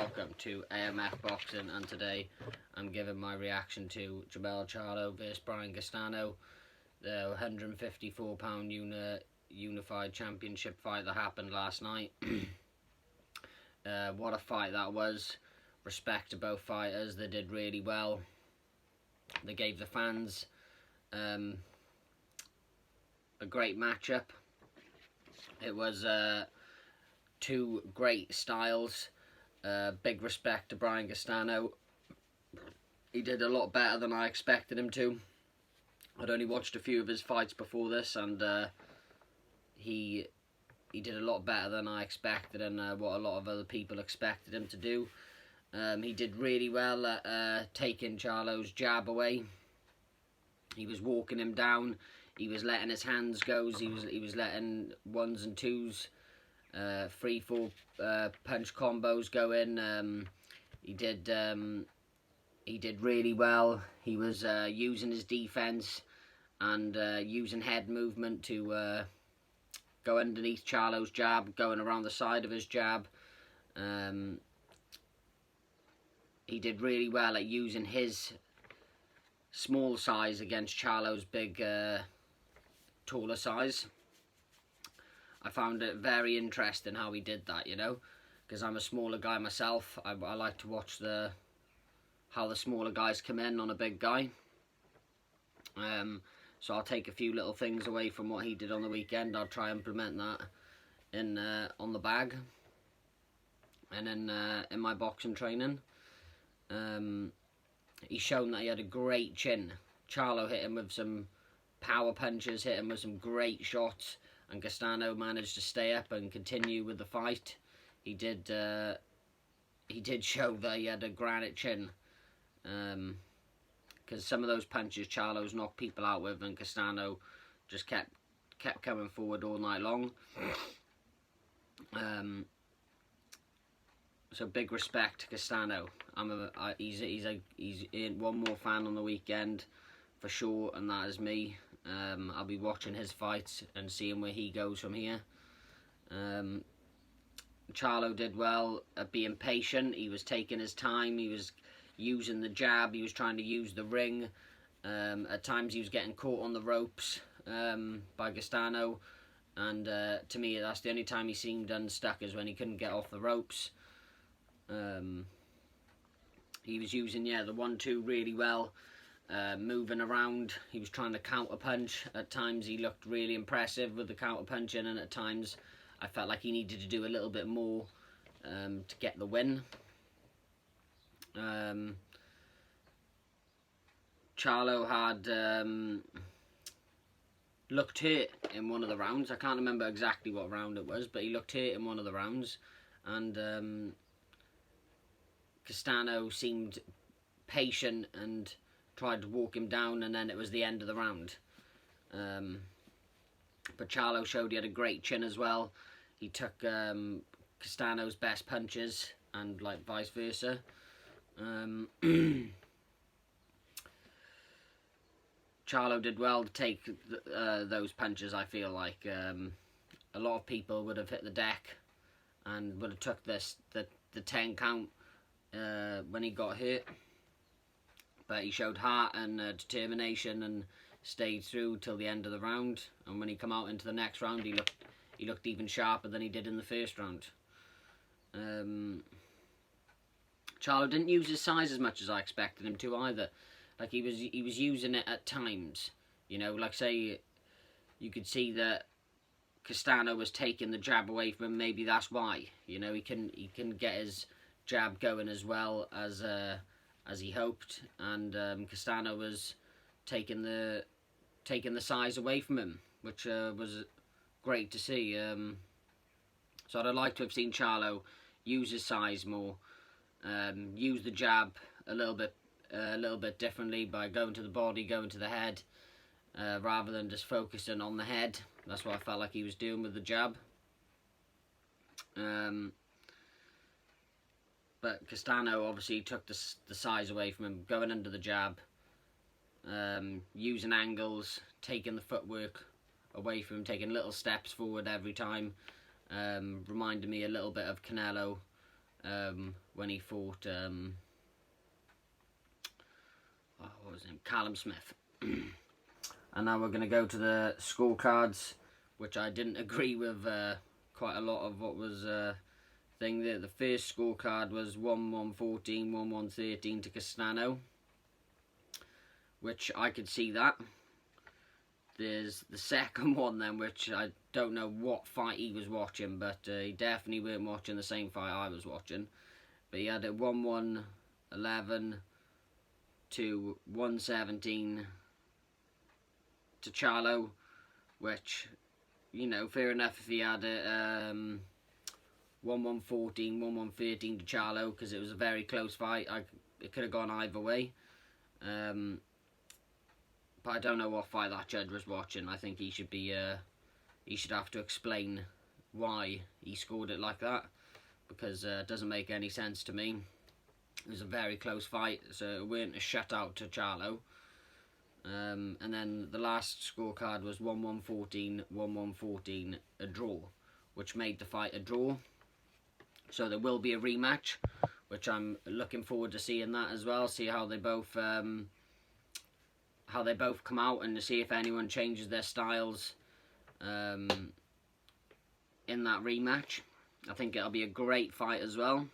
welcome to AMF Boxing, and today I'm giving my reaction to Jermell Charlo versus Brian Castano, the 154-pound unified championship fight that happened last night. What a fight that was. Respect to both fighters, they did really well. They gave the fans a great matchup. It was two great styles. Big respect to Brian Castano. He did a lot better than I expected him to. I'd only watched a few of his fights before this, and he did a lot better than I expected, and what a lot of other people expected him to do. He did really well at taking Charlo's jab away. He was walking him down. He was letting his hands go. He was letting ones and twos, 3-4 punch combos go in. He did really well. He was using his defense and using head movement to go underneath Charlo's jab, going around the side of his jab. He did really well at using his small size against Charlo's big, taller size. I found it very interesting how he did that, you know, because I'm a smaller guy myself. I like to watch how the smaller guys come in on a big guy. So I'll take a few little things away from what he did on the weekend. I'll try and implement that in on the bag and in my boxing training. He's shown that he had a great chin. Charlo hit him with some power punches, hit him with some great shots, and Castano managed to stay up and continue with the fight. He did show that he had a granite chin, because some of those punches Charlo's knocked people out with, and Castano just kept coming forward all night long. So big respect to Castano. He's one more fan on the weekend for sure, and that is me. I'll be watching his fights and seeing where he goes from here. Charlo did well at being patient. He was taking his time. He was using the jab. He was trying to use the ring. At times he was getting caught on the ropes by Castano, and to me that's the only time he seemed unstuck, is when he couldn't get off the ropes. He was using the 1-2 really well, moving around. He was trying to counter punch. At times he looked really impressive with the counter punching, and at times I felt like he needed to do a little bit more to get the win. Charlo had looked hurt in one of the rounds. I can't remember exactly what round it was, but he looked hurt in one of the rounds, and Castano seemed patient and tried to walk him down, and then it was the end of the round. But Charlo showed he had a great chin as well. He took Castano's best punches, and like vice versa. Charlo did well to take those punches. I feel like a lot of people would have hit the deck and would have took the 10 count when he got hit, but he showed heart and determination and stayed through till the end of the round. And when he come out into the next round, he looked even sharper than he did in the first round. Charlo didn't use his size as much as I expected him to either. Like he was using it at times, you know. Like say, you could see that Castano was taking the jab away from him. Maybe that's why, you know, he can get his jab going as well as he hoped, and Castano was taking the size away from him, which was great to see. So I'd like to have seen Charlo use his size more, use the jab a little bit differently by going to the body, going to the head, rather than just focusing on the head. That's what I felt like he was doing with the jab. But Castano obviously took the size away from him, going under the jab, using angles, taking the footwork away from him, taking little steps forward every time. Reminded me a little bit of Canelo when he fought what was his name? Callum Smith. And now we're going to go to the scorecards, which I didn't agree with quite a lot of what was thing there. The first scorecard was 1-1-14, 1-1-13 to Castano, which I could see that. There's the second one then, which I don't know what fight he was watching, but he definitely weren't watching the same fight I was watching. But he had a 1-1-11 to 1-17 to Charlo, which, you know, fair enough if he had a 1-1-14, 1-1-13 to Charlo, because it was a very close fight. It could have gone either way. But I don't know what fight that judge was watching. I think he should be he should have to explain why he scored it like that, because it doesn't make any sense to me. It was a very close fight, so it weren't a shutout to Charlo. And then the last scorecard was 1-1-14, 1-1-14, a draw, which made the fight a draw. So there will be a rematch, which I'm looking forward to seeing that as well. See how they both come out, and to see if anyone changes their styles in that rematch. I think it'll be a great fight as well.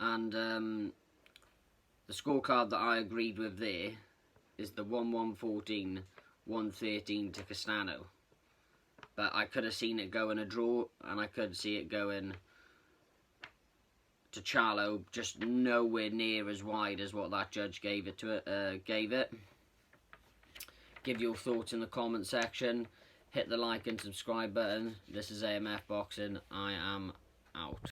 And the scorecard that I agreed with there is the 1-1-14, 1-13 to Castano. But I could have seen it go in a draw, and I could see it going to Charlo, just nowhere near as wide as what that judge gave it. Give your thoughts in the comment section. Hit the like and subscribe button. This is AMF Boxing. I am out.